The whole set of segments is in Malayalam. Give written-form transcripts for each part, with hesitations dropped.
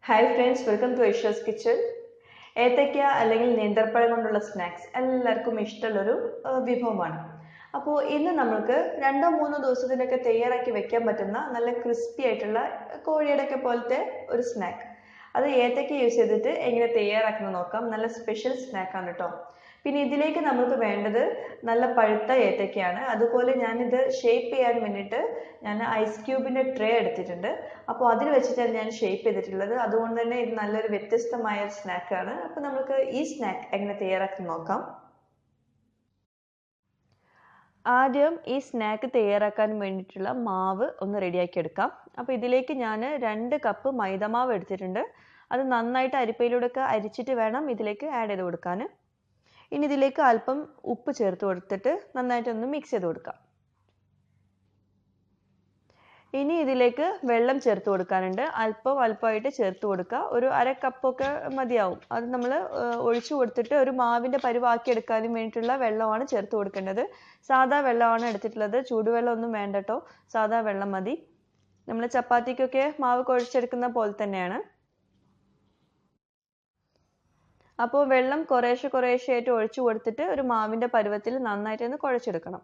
Hi friends, welcome to Aisha's Kitchen. ഏത്തയ്ക്ക അല്ലെങ്കിൽ നേന്ത്രപ്പഴം കൊണ്ടുള്ള സ്നാക്സ് എല്ലാവർക്കും ഇഷ്ടമുള്ളൊരു വിഭവമാണ്. അപ്പോൾ ഇന്ന് നമുക്ക് 2-3 ദിവസത്തിനൊക്കെ തയ്യാറാക്കി വെക്കാൻ പറ്റുന്ന നല്ല ക്രിസ്പി ആയിട്ടുള്ള കോഴിയുടെയൊക്കെ പോലത്തെ ഒരു സ്നാക്ക്. അത് ഏത്തയ്ക്ക യൂസ് ചെയ്തിട്ട് എങ്ങനെ തയ്യാറാക്കുന്നത് നോക്കാം. നല്ല സ്പെഷ്യൽ സ്നാക്കാണ് കേട്ടോ. പിന്നെ ഇതിലേക്ക് നമുക്ക് വേണ്ടത് നല്ല പഴുത്ത ഏത്തയ്ക്കയാണ്. അതുപോലെ ഞാനിത് ഷേപ്പ് ചെയ്യാൻ വേണ്ടിയിട്ട് ഞാൻ ഐസ് ക്യൂബിൻ്റെ ട്രേ എടുത്തിട്ടുണ്ട്. അപ്പോൾ അതിൽ വെച്ചിട്ടാണ് ഞാൻ ഷേപ്പ് ചെയ്തിട്ടുള്ളത്. അതുകൊണ്ട് തന്നെ ഇത് നല്ലൊരു വ്യത്യസ്തമായ ഒരു സ്നാക്കാണ്. അപ്പോൾ നമുക്ക് ഈ സ്നാക്ക് എങ്ങനെ തയ്യാറാക്കി നോക്കാം. ആദ്യം ഈ സ്നാക്ക് തയ്യാറാക്കാൻ വേണ്ടിയിട്ടുള്ള മാവ് ഒന്ന് റെഡിയാക്കി എടുക്കാം. അപ്പോൾ ഇതിലേക്ക് ഞാൻ 2 കപ്പ് മൈദമാവ് എടുത്തിട്ടുണ്ട്. അത് നന്നായിട്ട് അരിപ്പയിലൂടെയൊക്കെ അരിച്ചിട്ട് വേണം ഇതിലേക്ക് ആഡ് ചെയ്ത് കൊടുക്കാൻ. ഇനി ഇതിലേക്ക് അല്പം ഉപ്പ് ചേർത്ത് കൊടുത്തിട്ട് നന്നായിട്ടൊന്ന് മിക്സ് ചെയ്ത് കൊടുക്കാം. ഇനി ഇതിലേക്ക് വെള്ളം ചേർത്ത് കൊടുക്കാനുണ്ട്. അല്പമായിട്ട് ചേർത്ത് കൊടുക്കുക. ഒരു 1/2 കപ്പൊക്കെ മതിയാവും. അത് നമ്മൾ ഒഴിച്ചു കൊടുത്തിട്ട് ഒരു മാവിൻ്റെ പരുവാക്കി എടുക്കാനും വേണ്ടിയിട്ടുള്ള വെള്ളമാണ് ചേർത്ത് കൊടുക്കേണ്ടത്. സാധാ വെള്ളമാണ് എടുത്തിട്ടുള്ളത്. ചൂടുവെള്ളം ഒന്നും വേണ്ട കേട്ടോ, സാധാ വെള്ളം മതി. നമ്മൾ ചപ്പാത്തിക്കൊക്കെ മാവ് കുഴച്ചെടുക്കുന്ന പോലെ തന്നെയാണ്. അപ്പോൾ വെള്ളം കുറേശ്ശെയായിട്ട് ഒഴിച്ചു കൊടുത്തിട്ട് ഒരു മാവിൻ്റെ പരുവത്തിൽ നന്നായിട്ടൊന്ന് കുഴച്ചെടുക്കണം.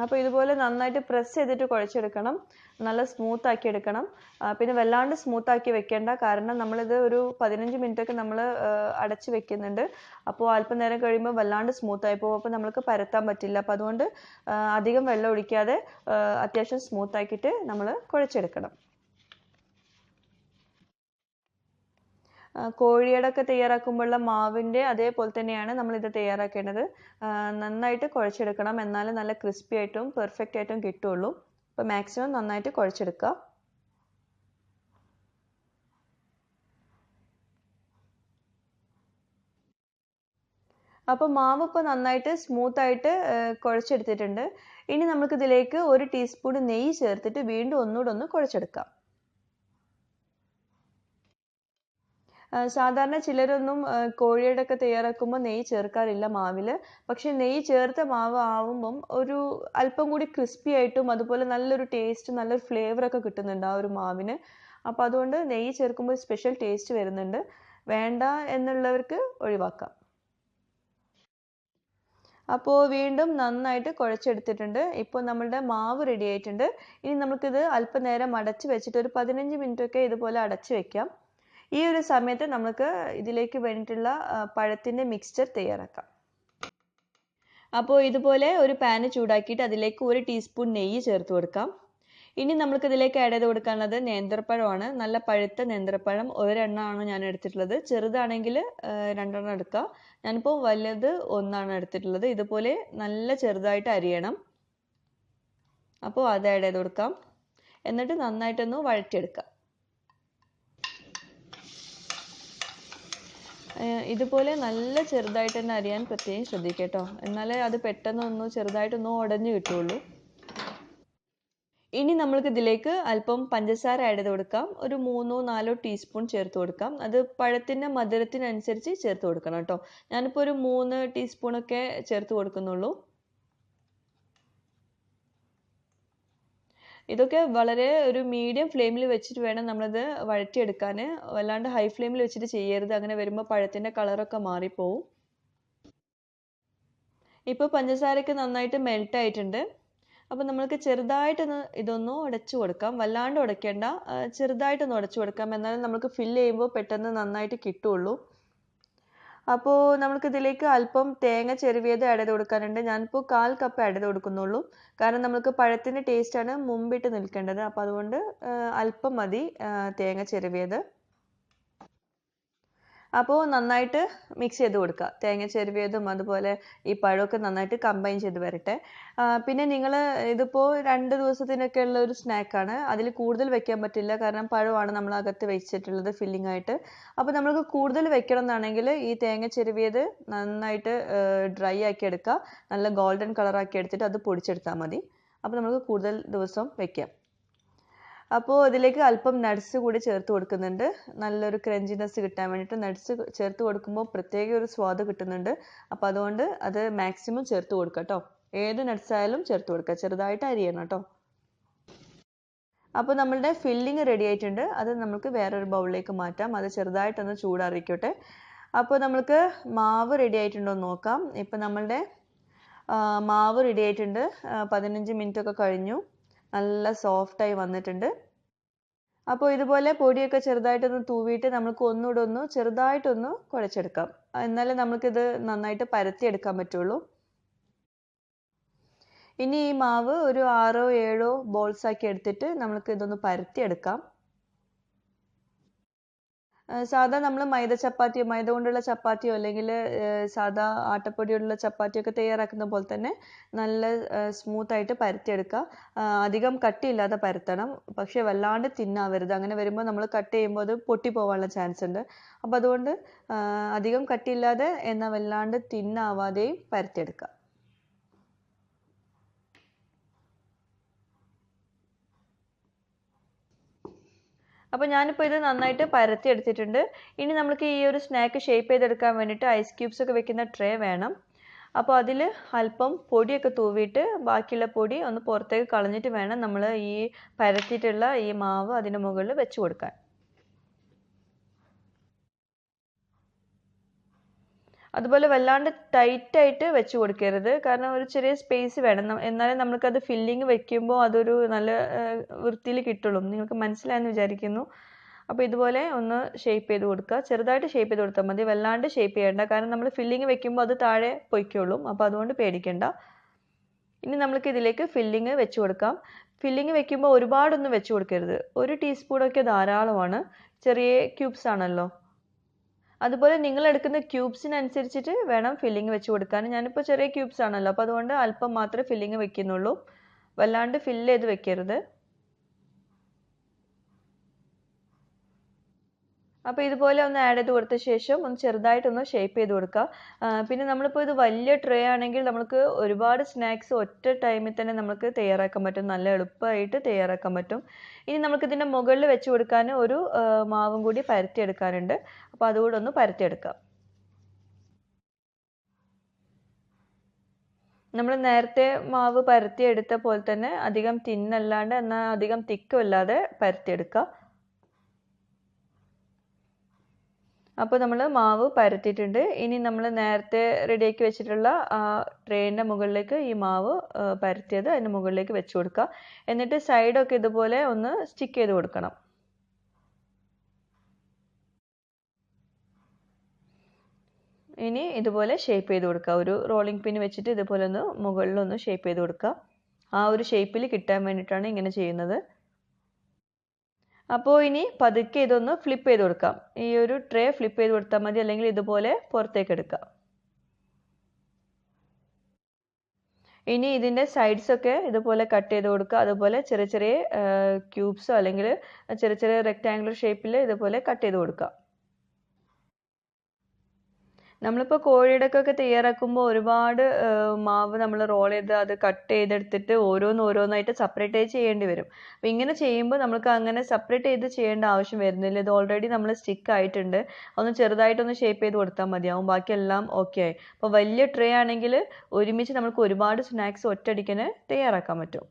അപ്പോൾ ഇതുപോലെ നന്നായിട്ട് പ്രസ് ചെയ്തിട്ട് കുഴച്ചെടുക്കണം. നല്ല സ്മൂത്ത് ആക്കി എടുക്കണം. പിന്നെ വല്ലാണ്ട് സ്മൂത്ത് ആക്കി വെക്കേണ്ട, കാരണം നമ്മളിത് ഒരു 15 മിനിറ്റൊക്കെ നമ്മൾ അടച്ച് വെക്കുന്നുണ്ട്. അപ്പോൾ അല്പം നേരം കഴിയുമ്പോൾ വല്ലാണ്ട് സ്മൂത്ത് ആയി പോകും. അപ്പോൾ നമുക്ക് പരത്താൻ പറ്റില്ല. അപ്പോൾ അതുകൊണ്ട് അധികം വെള്ളം ഒഴിക്കാതെ അത്യാവശ്യം സ്മൂത്ത് ആക്കിയിട്ട് നമ്മൾ കുഴച്ചെടുക്കണം. കോഴിയടൊക്കെ തയ്യാറാക്കുമ്പോഴുള്ള മാവിൻ്റെ അതേപോലെ തന്നെയാണ് നമ്മളിത് തയ്യാറാക്കേണ്ടത്. നന്നായിട്ട് കുഴച്ചെടുക്കണം, എന്നാലും നല്ല ക്രിസ്പി ആയിട്ടും പെർഫെക്റ്റ് ആയിട്ടും കിട്ടുള്ളൂ. അപ്പോൾ മാക്സിമം നന്നായിട്ട് കുഴച്ചെടുക്കുക. അപ്പോൾ മാവ് ഇപ്പോൾ നന്നായിട്ട് സ്മൂത്തായിട്ട് കുഴച്ചെടുത്തിട്ടുണ്ട്. ഇനി നമുക്കിതിലേക്ക് 1 ടീസ്പൂൺ നെയ്യ് ചേർത്തിട്ട് വീണ്ടും ഒന്നുകൂടെ ഒന്ന് കുഴച്ചെടുക്കാം. സാധാരണ ചിലരൊന്നും കോഴിയുടെയൊക്കെ തയ്യാറാക്കുമ്പോൾ നെയ്യ് ചേർക്കാറില്ല മാവിൽ. പക്ഷെ നെയ്യ് ചേർത്ത മാവ് ആവുമ്പം ഒരു അല്പം കൂടി ക്രിസ്പി ആയിട്ടും അതുപോലെ നല്ലൊരു ടേസ്റ്റ്, നല്ലൊരു ഫ്ലേവറൊക്കെ കിട്ടുന്നുണ്ട് ആ ഒരു മാവിന്. അപ്പോൾ അതുകൊണ്ട് നെയ്യ് ചേർക്കുമ്പോൾ സ്പെഷ്യൽ ടേസ്റ്റ് വരുന്നുണ്ട്. വേണ്ട എന്നുള്ളവർക്ക് ഒഴിവാക്കാം. അപ്പോൾ വീണ്ടും നന്നായിട്ട് കുഴച്ചെടുത്തിട്ടുണ്ട്. ഇപ്പോൾ നമ്മളുടെ മാവ് റെഡി ആയിട്ടുണ്ട്. ഇനി നമുക്കിത് അല്പനേരം അടച്ച് വെച്ചിട്ട് ഒരു 15 മിനിറ്റൊക്കെ ഇതുപോലെ അടച്ച് വെക്കാം. ഈ ഒരു സമയത്ത് നമുക്ക് ഇതിലേക്ക് വേണ്ടിയിട്ടുള്ള പഴത്തിൻ്റെ മിക്സ്ചർ തയ്യാറാക്കാം. അപ്പോൾ ഇതുപോലെ ഒരു പാന് ചൂടാക്കിയിട്ട് അതിലേക്ക് 1 ടീസ്പൂൺ നെയ്യ് ചേർത്ത് കൊടുക്കാം. ഇനി നമുക്ക് ഇതിലേക്ക് ആഡ് ചെയ്ത് കൊടുക്കാനുള്ളത് നേന്ത്രപ്പഴമാണ്. നല്ല പഴുത്ത നേന്ത്രപ്പഴം ഒരെണ്ണമാണ് ഞാൻ എടുത്തിട്ടുള്ളത്. ചെറുതാണെങ്കിൽ 2 എണ്ണം എടുക്കുക. ഞാനിപ്പോൾ വലുത് 1 എടുത്തിട്ടുള്ളത്. ഇതുപോലെ നല്ല ചെറുതായിട്ട് അരിയണം. അപ്പോൾ അത് ആഡ് ചെയ്ത് കൊടുക്കാം. എന്നിട്ട് നന്നായിട്ടൊന്ന് വഴറ്റിയെടുക്കാം. ഇതുപോലെ നല്ല ചെറുതായിട്ട് തന്നെ അരിയാൻ പ്രത്യേകം ശ്രദ്ധിക്കുക കേട്ടോ, എന്നാലേ അത് പെട്ടെന്നൊന്ന് ചെറുതായിട്ടൊന്ന് ഉടഞ്ഞു കിട്ടുള്ളൂ. ഇനി നമ്മൾക്ക് ഇതിലേക്ക് അല്പം പഞ്ചസാര ആഡ് ചെയ്ത് കൊടുക്കാം. ഒരു 3-4 ടീസ്പൂൺ ചേർത്ത് കൊടുക്കാം. അത് പഴത്തിൻ്റെ മധുരത്തിനനുസരിച്ച് ചേർത്ത് കൊടുക്കണം കേട്ടോ. ഞാനിപ്പോൾ ഒരു 3 ടീസ്പൂണൊക്കെ ചേർത്ത് കൊടുക്കുന്നുള്ളൂ. ഇതൊക്കെ വളരെ ഒരു മീഡിയം ഫ്ലെയിമിൽ വെച്ചിട്ട് വേണം നമ്മളിത് വഴറ്റിയെടുക്കാൻ. വല്ലാണ്ട് ഹൈ ഫ്ലെയിമിൽ വെച്ചിട്ട് ചെയ്യരുത്. അങ്ങനെ വരുമ്പോൾ പഴത്തിൻ്റെ കളറൊക്കെ മാറിപ്പോവും. ഇപ്പോൾ പഞ്ചസാരയൊക്കെ നന്നായിട്ട് മെൽറ്റ് ആയിട്ടുണ്ട്. അപ്പോൾ നമ്മൾക്ക് ചെറുതായിട്ടൊന്ന് ഇതൊന്ന് ഉടച്ചു കൊടുക്കാം. വല്ലാണ്ട് ഉടയ്ക്കേണ്ട, ചെറുതായിട്ടൊന്ന് ഉടച്ചു കൊടുക്കാം. എന്നാലും നമുക്ക് ഫില്ല് ചെയ്യുമ്പോൾ പെട്ടെന്ന് നന്നായിട്ട് കിട്ടുള്ളൂ. അപ്പോൾ നമുക്ക് ഇതിലേക്ക് അല്പം തേങ്ങ ചിരവിയത് ആഡ് ചെയ്ത് കൊടുക്കാനുണ്ട്. ഞാനിപ്പോൾ 1/4 കപ്പ് ആഡ് ചെയ്ത് കൊടുക്കുന്നുള്ളൂ. കാരണം നമുക്ക് പഴത്തിൻ്റെ ടേസ്റ്റാണ് മുമ്പിട്ട് നിൽക്കേണ്ടത്. അപ്പോൾ അതുകൊണ്ട് അല്പം മതി തേങ്ങ ചിരവിയത്. അപ്പോൾ നന്നായിട്ട് മിക്സ് ചെയ്ത് കൊടുക്കുക. തേങ്ങ ചിരവിയതും അതുപോലെ ഈ പഴമൊക്കെ നന്നായിട്ട് കമ്പൈൻ ചെയ്ത് വരട്ടെ. പിന്നെ നിങ്ങൾ ഇതിപ്പോൾ 2 ദിവസത്തിനൊക്കെ ഉള്ള ഒരു സ്നാക്കാണ്. അതിൽ കൂടുതൽ വെക്കാൻ പറ്റില്ല, കാരണം പഴമാണ് നമ്മൾ അകത്ത് വെച്ചിട്ടുള്ളത് ഫില്ലിംഗ് ആയിട്ട്. അപ്പോൾ നമ്മൾക്ക് കൂടുതൽ വെക്കണം എന്നാണെങ്കിൽ ഈ തേങ്ങ ചിരവിയത് നന്നായിട്ട് ഡ്രൈ ആക്കി എടുക്കുക. നല്ല ഗോൾഡൻ കളറാക്കി എടുത്തിട്ട് അത് പൊടിച്ചെടുത്താൽ മതി. അപ്പോൾ നമുക്ക് കൂടുതൽ ദിവസം വെക്കാം. അപ്പോൾ ഇതിലേക്ക് അല്പം നട്ട്സ് കൂടി ചേർത്ത് കൊടുക്കുന്നുണ്ട്. നല്ലൊരു ക്രഞ്ചിനെസ് കിട്ടാൻ വേണ്ടിയിട്ട് നട്ട്സ് ചേർത്ത് കൊടുക്കുമ്പോൾ പ്രത്യേക ഒരു സ്വാദ് കിട്ടുന്നുണ്ട്. അപ്പോൾ അതുകൊണ്ട് അത് മാക്സിമം ചേർത്ത് കൊടുക്കുക കേട്ടോ. ഏത് നട്ട്സ് ആയാലും ചേർത്ത് കൊടുക്കുക, ചെറുതായിട്ട് അരിയണം കേട്ടോ. അപ്പോൾ നമ്മളുടെ ഫില്ലിങ് റെഡി ആയിട്ടുണ്ട്. അത് നമുക്ക് വേറൊരു ബൗളിലേക്ക് മാറ്റാം. അത് ചെറുതായിട്ടൊന്ന് ചൂടാറിക്കോട്ടെ. അപ്പോൾ നമുക്ക് മാവ് റെഡി ആയിട്ടുണ്ടോ എന്ന് നോക്കാം. ഇപ്പോൾ നമ്മളുടെ മാവ് റെഡി ആയിട്ടുണ്ട്. 15 മിനിറ്റ് ഒക്കെ കഴിഞ്ഞു. നല്ല സോഫ്റ്റായി വന്നിട്ടുണ്ട്. അപ്പോൾ ഇതുപോലെ പൊടിയൊക്കെ ചെറുതായിട്ടൊന്ന് തൂവിയിട്ട് നമുക്ക് ഒന്നുകൂടെ ഒന്ന് ചെറുതായിട്ടൊന്ന് കുഴച്ചെടുക്കാം. എന്നാലേ നമുക്കിത് നന്നായിട്ട് പരത്തിയെടുക്കാൻ പറ്റുള്ളൂ. ഇനി ഈ മാവ് ഒരു 6-7 ബോൾസ് ആക്കി എടുത്തിട്ട് നമുക്ക് ഇതൊന്ന് പരത്തിയെടുക്കാം. സാധാ നമ്മൾ മൈദ ചപ്പാത്തിയോ മൈദ കൊണ്ടുള്ള ചപ്പാത്തിയോ അല്ലെങ്കിൽ സാധാ ആട്ടപ്പൊടി കൊണ്ടുള്ള ചപ്പാത്തിയോ ഒക്കെ തയ്യാറാക്കുന്ന പോലെ തന്നെ നല്ല സ്മൂത്തായിട്ട് പരത്തിയെടുക്കുക. അധികം കട്ടിയില്ലാതെ പരത്തണം, പക്ഷെ വല്ലാണ്ട് തിന്നാവരുത്. അങ്ങനെ വരുമ്പോൾ നമ്മൾ കട്ട് ചെയ്യുമ്പോൾ അത് പൊട്ടിപ്പോവാനുള്ള ചാൻസ് ഉണ്ട്. അപ്പോൾ അതുകൊണ്ട് അധികം കട്ടിയില്ലാതെ എന്നാൽ വല്ലാണ്ട് തിന്നാവാതെയും പരത്തിയെടുക്കുക. അപ്പോൾ ഞാനിപ്പോൾ ഇത് നന്നായിട്ട് പരത്തി എടുത്തിട്ടുണ്ട്. ഇനി നമുക്ക് ഈ ഒരു സ്നാക്ക് ഷേപ്പ് ചെയ്തെടുക്കാൻ വേണ്ടിയിട്ട് ഐസ് ക്യൂബ്സ് ഒക്കെ വെക്കുന്ന ട്രേ വേണം. അപ്പോൾ അതിൽ അല്പം പൊടിയൊക്കെ തൂവിയിട്ട് ബാക്കിയുള്ള പൊടി ഒന്ന് പുറത്തേക്ക് കളഞ്ഞിട്ട് വേണം നമ്മൾ ഈ പരത്തിയിട്ടുള്ള ഈ മാവ് അതിൻ്റെ മുകളിൽ വെച്ച് കൊടുക്കാൻ. അതുപോലെ വല്ലാണ്ട് ടൈറ്റായിട്ട് വെച്ച് കൊടുക്കരുത്, കാരണം ഒരു ചെറിയ സ്പേസ് വേണം. എന്നാലേ നമുക്കത് ഫില്ലിങ് വെക്കുമ്പോൾ അതൊരു നല്ല വൃത്തിയിൽ കിട്ടുള്ളൂ. നിങ്ങൾക്ക് മനസ്സിലായെന്ന് വിചാരിക്കുന്നു. അപ്പോൾ ഇതുപോലെ ഒന്ന് ഷേപ്പ് ചെയ്ത് കൊടുക്കുക. ചെറുതായിട്ട് ഷേപ്പ് ചെയ്ത് കൊടുത്താൽ മതി, വല്ലാണ്ട് ഷേപ്പ് ചെയ്യേണ്ട. കാരണം നമ്മൾ ഫില്ലിങ് വെക്കുമ്പോൾ അത് താഴെ പൊയ്ക്കോളും. അപ്പോൾ അതുകൊണ്ട് പേടിക്കേണ്ട. ഇനി നമുക്ക് ഇതിലേക്ക് ഫില്ലിങ് വെച്ച് കൊടുക്കാം. ഫില്ലിങ് വെക്കുമ്പോൾ ഒരുപാടൊന്നും വെച്ച് കൊടുക്കരുത്. 1 ടീസ്പൂണൊക്കെ ധാരാളമാണ്. ചെറിയ ക്യൂബ്സ് ആണല്ലോ. അതുപോലെ നിങ്ങൾ എടുക്കുന്ന ക്യൂബ്സിനനുസരിച്ചിട്ട് വേണം ഫില്ലിങ് വെച്ച് കൊടുക്കാൻ. ഞാനിപ്പോൾ ചെറിയ ക്യൂബ്സ് ആണല്ലോ, അപ്പോൾ അതുകൊണ്ട് അല്പം മാത്രമേ ഫില്ലിങ് വെക്കുന്നുള്ളൂ. വല്ലാണ്ട് ഫില്ല് ചെയ്ത് വെക്കരുത്. അപ്പോൾ ഇതുപോലെ ഒന്ന് ആഡ് ചെയ്ത് കൊടുത്ത ശേഷം ഒന്ന് ചെറുതായിട്ടൊന്ന് ഷേപ്പ് ചെയ്ത് കൊടുക്കുക. പിന്നെ നമ്മളിപ്പോൾ ഇത് വലിയ ട്രേ ആണെങ്കിൽ നമുക്ക് ഒരുപാട് സ്നാക്സ് ഒറ്റ ടൈമിൽ തന്നെ നമുക്ക് തയ്യാറാക്കാൻ പറ്റും. നല്ല എളുപ്പമായിട്ട് തയ്യാറാക്കാൻ പറ്റും. ഇനി നമുക്കിതിൻ്റെ മുകളിൽ വെച്ച് കൊടുക്കാൻ ഒരു മാവും കൂടി പരത്തിയെടുക്കാനുണ്ട്. അപ്പോൾ അതുകൂടെ ഒന്ന് പരത്തിയെടുക്കാം. നമ്മൾ നേരത്തെ മാവ് പരത്തിയെടുത്ത പോലെ തന്നെ അധികം തിന്നല്ലാണ്ട് എന്നാൽ അധികം തിക്കുമല്ലാതെ പരത്തിയെടുക്കുക. അപ്പോൾ നമ്മൾ മാവ് പരത്തിയിട്ടുണ്ട്. ഇനി നമ്മൾ നേരത്തെ റെഡിയാക്കി വെച്ചിട്ടുള്ള ആ ട്രേൻ്റെ മുകളിലേക്ക് ഈ മാവ് പരത്തിയത് അതിൻ്റെ മുകളിലേക്ക് വെച്ച് കൊടുക്കുക. എന്നിട്ട് സൈഡൊക്കെ ഇതുപോലെ ഒന്ന് സ്റ്റിക്ക് ചെയ്ത് കൊടുക്കണം. ഇനി ഇതുപോലെ ഷേപ്പ് ചെയ്ത് കൊടുക്കുക. ഒരു റോളിംഗ് പിൻ വെച്ചിട്ട് ഇതുപോലെ ഒന്ന് മുകളിലൊന്ന് ഷേപ്പ് ചെയ്ത് കൊടുക്കുക. ആ ഒരു ഷേപ്പിൽ കിട്ടാൻ വേണ്ടിയിട്ടാണ് ഇങ്ങനെ ചെയ്യുന്നത്. അപ്പോൾ ഇനി പതുക്കെ ഇതൊന്ന് ഫ്ലിപ്പ് ചെയ്ത് കൊടുക്കാം. ഈ ഒരു ട്രേ ഫ്ലിപ്പ് ചെയ്ത് കൊടുത്താൽ മതി, അല്ലെങ്കിൽ ഇതുപോലെ പുറത്തേക്ക് എടുക്കാം. ഇനി ഇതിൻ്റെ സൈഡ്സ് ഒക്കെ ഇതുപോലെ കട്ട് ചെയ്ത് കൊടുക്കുക. അതുപോലെ ചെറിയ ചെറിയ ക്യൂബ്സോ അല്ലെങ്കിൽ ചെറിയ ചെറിയ റെക്റ്റാങ്കുലർ ഷേപ്പിൽ ഇതുപോലെ കട്ട് ചെയ്ത് കൊടുക്കുക. നമ്മളിപ്പോൾ കോഴിയടക്കൊക്കെ തയ്യാറാക്കുമ്പോൾ ഒരുപാട് മാവ് നമ്മൾ റോൾ ചെയ്ത് അത് കട്ട് ചെയ്തെടുത്തിട്ട് ഓരോന്നായിട്ട് സെപ്പറേറ്റ് ചെയ്യേണ്ടി വരും. അപ്പോൾ ഇങ്ങനെ ചെയ്യുമ്പോൾ നമുക്ക് അങ്ങനെ സെപ്പറേറ്റ് ചെയ്ത് ചെയ്യേണ്ട ആവശ്യം വരുന്നില്ല. ഇത് ഓൾറെഡി നമ്മൾ സ്റ്റിക്ക് ആയിട്ടുണ്ട്. ഒന്ന് ചെറുതായിട്ടൊന്ന് ഷേപ്പ് ചെയ്ത് കൊടുത്താൽ മതിയാവും, ബാക്കിയെല്ലാം ഓക്കെ ആയി. അപ്പോൾ വലിയ ട്രേ ആണെങ്കിൽ ഒരുമിച്ച് നമുക്ക് ഒരുപാട് സ്നാക്സ് ഒറ്റയടിക്കന്നെ തയ്യാറാക്കാൻ പറ്റും.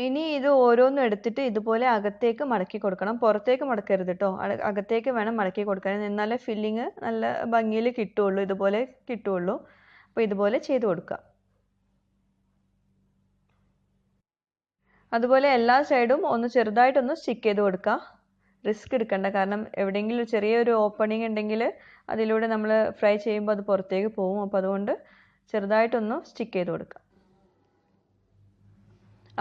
ഇനി ഇത് ഓരോന്നും എടുത്തിട്ട് ഇതുപോലെ അകത്തേക്ക് മടക്കി കൊടുക്കണം. പുറത്തേക്ക് മടക്കരുത് കേട്ടോ, അകത്തേക്ക് വേണം മടക്കി കൊടുക്കാൻ. എന്നാലേ ഫില്ലിങ് നല്ല ഭംഗിയിൽ കിട്ടുള്ളൂ, ഇതുപോലെ കിട്ടുള്ളൂ. അപ്പോൾ ഇതുപോലെ ചെയ്ത് കൊടുക്കുക. അതുപോലെ എല്ലാ സൈഡും ഒന്ന് ചെറുതായിട്ടൊന്ന് സ്റ്റിക്ക് ചെയ്ത് കൊടുക്കുക. റിസ്ക് എടുക്കണ്ട, കാരണം എവിടെയെങ്കിലും ചെറിയൊരു ഓപ്പണിംഗ് ഉണ്ടെങ്കിൽ അതിലൂടെ നമ്മൾ ഫ്രൈ ചെയ്യുമ്പോൾ അത് പുറത്തേക്ക് പോകും. അപ്പോൾ അതുകൊണ്ട് ചെറുതായിട്ടൊന്ന് സ്റ്റിക്ക് ചെയ്ത് കൊടുക്കുക.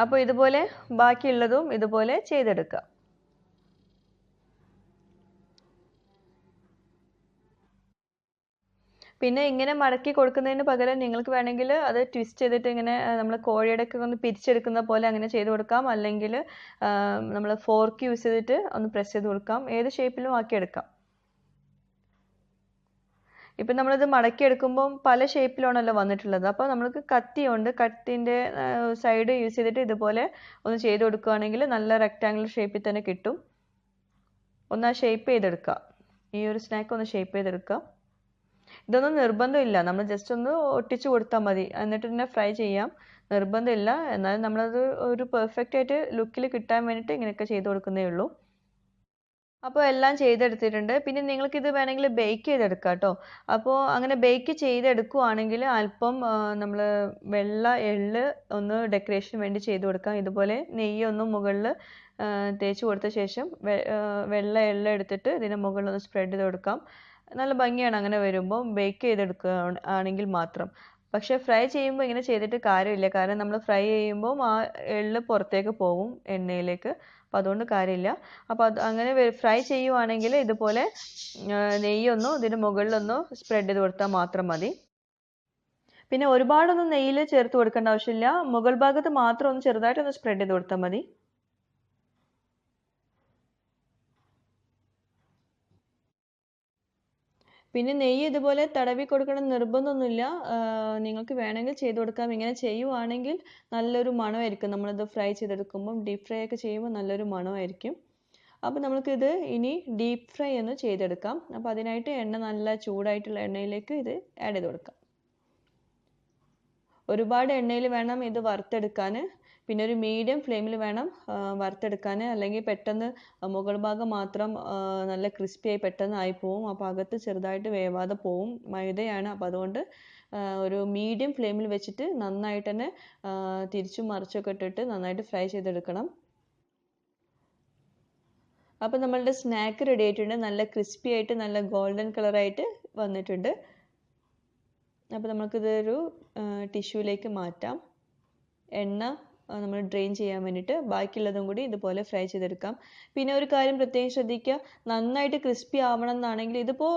അപ്പോൾ ഇതുപോലെ ബാക്കിയുള്ളതും ഇതുപോലെ ചെയ്തെടുക്കുക. പിന്നെ ഇങ്ങനെ മടക്കി കൊടുക്കുന്നതിന് പകരം നിങ്ങൾക്ക് വേണമെങ്കിൽ അത് ട്വിസ്റ്റ് ചെയ്തിട്ട് ഇങ്ങനെ നമ്മൾ കോഴിയുടെയൊക്കെ ഒന്ന് പിരിച്ചെടുക്കുന്ന പോലെ അങ്ങനെ ചെയ്ത് കൊടുക്കാം. അല്ലെങ്കിൽ നമ്മൾ ഫോർക്ക് യൂസ് ചെയ്തിട്ട് ഒന്ന് പ്രസ് ചെയ്ത് കൊടുക്കാം. ഏത് ഷേപ്പിലും ആക്കിയെടുക്കാം. ഇപ്പം നമ്മളിത് മടക്കിയെടുക്കുമ്പം പല ഷേപ്പിലാണല്ലോ വന്നിട്ടുള്ളത്. അപ്പോൾ നമ്മൾക്ക് കത്തിയുണ്ട്, കത്തിൻ്റെ സൈഡ് യൂസ് ചെയ്തിട്ട് ഇതുപോലെ ഒന്ന് ചെയ്ത് കൊടുക്കുകയാണെങ്കിൽ നല്ല റെക്റ്റാങ്കുലർ ഷേപ്പിൽ തന്നെ കിട്ടും. ഒന്ന് ഷേപ്പ് ചെയ്തെടുക്കുക. ഈ ഒരു സ്നാക്ക് ഒന്ന് ഷേപ്പ് ചെയ്തെടുക്കുക. ഇതൊന്നും നിർബന്ധമില്ല, നമ്മൾ ജസ്റ്റ് ഒന്ന് ഒട്ടിച്ചു കൊടുത്താൽ മതി, എന്നിട്ട് തന്നെ ഫ്രൈ ചെയ്യാം. നിർബന്ധമില്ല, എന്നാലും നമ്മളത് ഒരു പെർഫെക്റ്റ് ആയിട്ട് ലുക്കിൽ കിട്ടാൻ വേണ്ടിയിട്ട് ഇങ്ങനെയൊക്കെ ചെയ്ത് കൊടുക്കുന്നേ ഉള്ളൂ. അപ്പോൾ എല്ലാം ചെയ്തെടുത്തിട്ടുണ്ട്. പിന്നെ നിങ്ങൾക്ക് ഇത് വേണമെങ്കിൽ ബേക്ക് ചെയ്തെടുക്കാം കേട്ടോ. അപ്പോൾ അങ്ങനെ ബേക്ക് ചെയ്തെടുക്കുവാണെങ്കിൽ അല്പം നമ്മൾ വെള്ള എള്ള് ഒന്ന് ഡെക്കറേഷന് വേണ്ടി ചെയ്ത് കൊടുക്കാം. ഇതുപോലെ നെയ്യൊന്ന് മുകളിൽ തേച്ച് കൊടുത്ത ശേഷം വെള്ള എള്ള് എടുത്തിട്ട് ഇതിന് മുകളിൽ ഒന്ന് സ്പ്രെഡ് ചെയ്ത് കൊടുക്കാം. നല്ല ഭംഗിയാണ് അങ്ങനെ വരുമ്പോൾ, ബേക്ക് ചെയ്തെടുക്കുക ആണെങ്കിൽ മാത്രം. പക്ഷെ ഫ്രൈ ചെയ്യുമ്പോൾ ഇങ്ങനെ ചെയ്തിട്ട് കാര്യമില്ല, കാരണം നമ്മൾ ഫ്രൈ ചെയ്യുമ്പോൾ ആ എള്ള് പുറത്തേക്ക് പോകും എണ്ണയിലേക്ക്, അപ്പോൾ അതുകൊണ്ട് കാര്യമില്ല. അപ്പോൾ അത് അങ്ങനെ ഫ്രൈ ചെയ്യുവാണെങ്കിൽ ഇതുപോലെ നെയ്യൊന്നോ ഇതിന് മുകളിലൊന്നോ സ്പ്രെഡ് ചെയ്ത് കൊടുത്താൽ മാത്രം മതി. പിന്നെ ഒരുപാടൊന്നും നെയ്യിൽ ചേർത്ത് കൊടുക്കേണ്ട ആവശ്യമില്ല, മുകൾ ഭാഗത്ത് മാത്രം ഒന്ന് ചെറുതായിട്ടൊന്ന് സ്പ്രെഡ് ചെയ്ത് കൊടുത്താൽ മതി. പിന്നെ നെയ്യ് ഇതുപോലെ തടവി കൊടുക്കണം നിർബന്ധമൊന്നുമില്ല, നിങ്ങൾക്ക് വേണമെങ്കിൽ ചെയ്ത് കൊടുക്കാം. ഇങ്ങനെ ചെയ്യുവാണെങ്കിൽ നല്ലൊരു മണമായിരിക്കും, നമ്മളിത് ഫ്രൈ ചെയ്തെടുക്കുമ്പം ഡീപ്പ് ഫ്രൈ ഒക്കെ ചെയ്യുമ്പോൾ നല്ലൊരു മണമായിരിക്കും. അപ്പോൾ നമുക്കിത് ഇനി ഡീപ്പ് ഫ്രൈ ഒന്ന് ചെയ്തെടുക്കാം. അപ്പോൾ അതിനായിട്ട് എണ്ണ നല്ല ചൂടായിട്ടുള്ള എണ്ണയിലേക്ക് ഇത് ആഡ് ചെയ്ത് കൊടുക്കാം. ഒരുപാട് എണ്ണയിൽ വേണം ഇത് വറുത്തെടുക്കാൻ, പിന്നെ ഒരു മീഡിയം ഫ്ലെയിമിൽ വേണം വറുത്തെടുക്കാൻ, അല്ലെങ്കിൽ പെട്ടെന്ന് മുകൾ ഭാഗം മാത്രം നല്ല ക്രിസ്പിയായി പെട്ടെന്ന് ആയി പോവും, അപ്പോൾ അകത്ത് ചെറുതായിട്ട് വേവാതെ പോവും, മൈദയാണ്. അപ്പോൾ അതുകൊണ്ട് ഒരു മീഡിയം ഫ്ലെയിമിൽ വെച്ചിട്ട് നന്നായിട്ട് തന്നെ തിരിച്ചും മറിച്ചൊക്കെ ഇട്ടിട്ട് നന്നായിട്ട് ഫ്രൈ ചെയ്തെടുക്കണം. അപ്പോൾ നമ്മളുടെ സ്നാക്ക് റെഡി ആയിട്ടുണ്ട്, നല്ല ക്രിസ്പി ആയിട്ട് നല്ല ഗോൾഡൻ കളറായിട്ട് വന്നിട്ടുണ്ട്. അപ്പോൾ നമുക്കിതൊരു ടിഷ്യൂലേക്ക് മാറ്റാം. എണ്ണ നമ്മൾ ഡ്രെയിൻ ചെയ്യാൻ വേണ്ടിയിട്ട് ബാക്കിയുള്ളതും കൂടി ഇതുപോലെ ഫ്രൈ ചെയ്തെടുക്കാം. പിന്നെ ഒരു കാര്യം പ്രത്യേകം ശ്രദ്ധിക്കുക, നന്നായിട്ട് ക്രിസ്പി ആവണം എന്നാണെങ്കിൽ ഇതിപ്പോൾ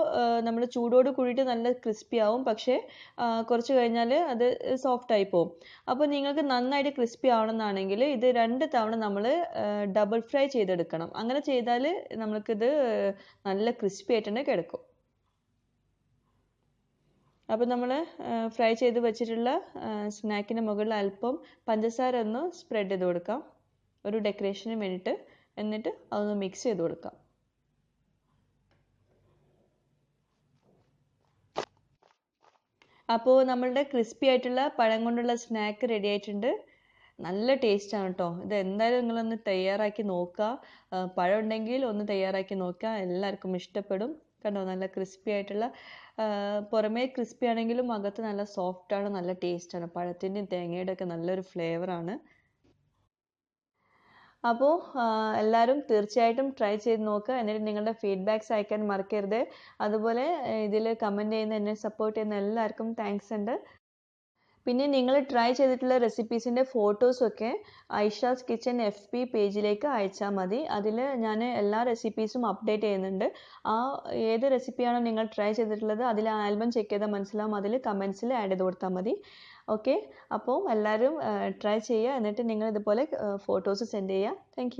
നമ്മൾ ചൂടോട് കൂടിയിട്ട് നല്ല ക്രിസ്പി ആവും, പക്ഷേ കുറച്ച് കഴിഞ്ഞാൽ അത് സോഫ്റ്റ് ആയി പോകും. അപ്പോൾ നിങ്ങൾക്ക് നന്നായിട്ട് ക്രിസ്പി ആവണം എന്നാണെങ്കിൽ ഇത് 2 തവണ നമ്മൾ ഡബിൾ ഫ്രൈ ചെയ്തെടുക്കണം. അങ്ങനെ ചെയ്താൽ നമുക്കിത് നല്ല ക്രിസ്പി ആയിട്ട് തന്നെ കിടക്കും. അപ്പോൾ നമ്മൾ ഫ്രൈ ചെയ്ത് വെച്ചിട്ടുള്ള സ്നാക്കിന് മുകളിൽ അല്പം പഞ്ചസാര ഒന്ന് സ്പ്രെഡ് ചെയ്ത് കൊടുക്കാം, ഒരു ഡെക്കറേഷന് വേണ്ടിയിട്ട്. എന്നിട്ട് അതൊന്ന് മിക്സ് ചെയ്ത് കൊടുക്കാം. അപ്പോൾ നമ്മളുടെ ക്രിസ്പി ആയിട്ടുള്ള പഴം കൊണ്ടുള്ള സ്നാക്ക് റെഡി ആയിട്ടുണ്ട്. നല്ല ടേസ്റ്റാണ് കേട്ടോ, ഇത് എന്തായാലും നിങ്ങളൊന്ന് തയ്യാറാക്കി നോക്കുക. പഴം ഉണ്ടെങ്കിൽ ഒന്ന് തയ്യാറാക്കി നോക്കുക, എല്ലാവർക്കും ഇഷ്ടപ്പെടും. കണ്ടോ, നല്ല ക്രിസ്പി ആയിട്ടുള്ള, പുറമേ ക്രിസ്പി ആണെങ്കിലും അകത്ത് നല്ല സോഫ്റ്റാണ്, നല്ല ടേസ്റ്റാണ്. പഴത്തിൻ്റെയും തേങ്ങയുടെ ഒക്കെ നല്ലൊരു ഫ്ലേവറാണ്. അപ്പോൾ എല്ലാവരും തീർച്ചയായിട്ടും ട്രൈ ചെയ്ത് നോക്കുക, എന്നിട്ട് നിങ്ങളുടെ ഫീഡ്ബാക്ക്സ് അയക്കാൻ മറക്കരുത്. അതുപോലെ ഇതിൽ കമൻറ്റ് ചെയ്യുന്ന, എന്നെ സപ്പോർട്ട് ചെയ്യുന്ന എല്ലാവർക്കും താങ്ക്സ് ഉണ്ട്. പിന്നെ നിങ്ങൾ ട്രൈ ചെയ്തിട്ടുള്ള റെസിപ്പീസിൻ്റെ ഫോട്ടോസൊക്കെ ഐഷാസ് കിച്ചൻ FB പേജിലേക്ക് അയച്ചാൽ മതി. അതിൽ ഞാൻ എല്ലാ റെസിപ്പീസും അപ്ഡേറ്റ് ചെയ്യുന്നുണ്ട്. ഏത് റെസിപ്പിയാണോ നിങ്ങൾ ട്രൈ ചെയ്തിട്ടുള്ളത് അതിൽ ആൽബം ചെക്ക് ചെയ്താൽ മനസ്സിലാവും, അതിൽ കമൻസിൽ ആഡ് ചെയ്ത് കൊടുത്താൽ മതി. ഓക്കെ, അപ്പോൾ എല്ലാവരും ട്രൈ ചെയ്യുക, എന്നിട്ട് നിങ്ങൾ ഇതുപോലെ ഫോട്ടോസ് സെൻഡ് ചെയ്യുക. താങ്ക്